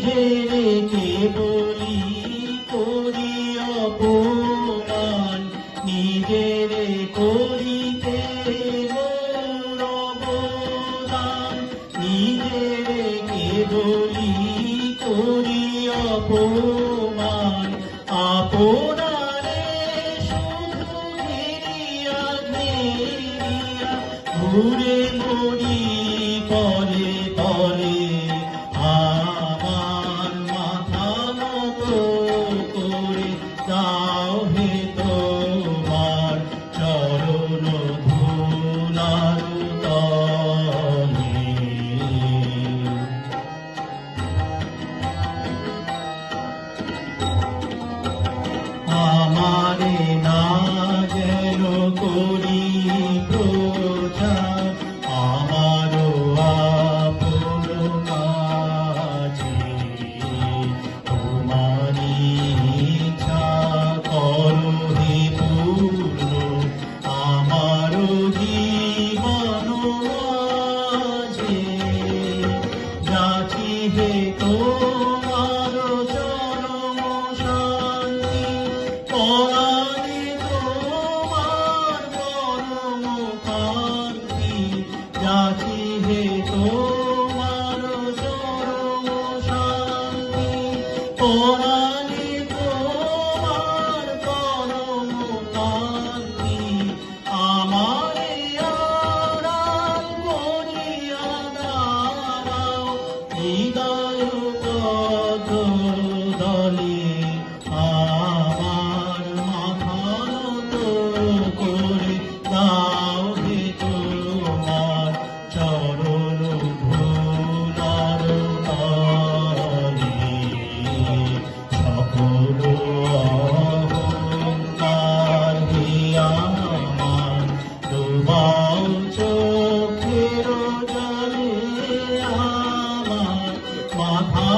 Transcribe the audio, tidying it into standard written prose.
নিজেরে কেবলি করি অপমান, নিজেরে করিতে মোর অবদান, নিজেরে কেবলি করি অপমান, আপনারে শুধু ঘিরিয়া ঘিরিয়া ঘুরে মরি তলে তলে। আমার মাথা নত করে দাও হে তোমার চরণ ধুলার তলে। আমারে না যেন করি প্রচার, আমারও আপন কাছে তোমারি ইচ্ছা করো হে পূর্ণ, আমারও জীবন মাঝে যাচি হে তোমার চরম শান্তি, পরাণে তোমার পরম কান্তি, যাচি হে তোমার চরম শান্তি, পরাণে তোমার পরম কান্তি। আমারে আড়াল করিয়া দাঁড়াও হৃদয় পথ দলে, আমার মাথা নত করে দাও হে তোমার চরণ ধুলার তলে। সকল অহংকার হে আমার ডুবাও চোখের জলে, আমার মাথা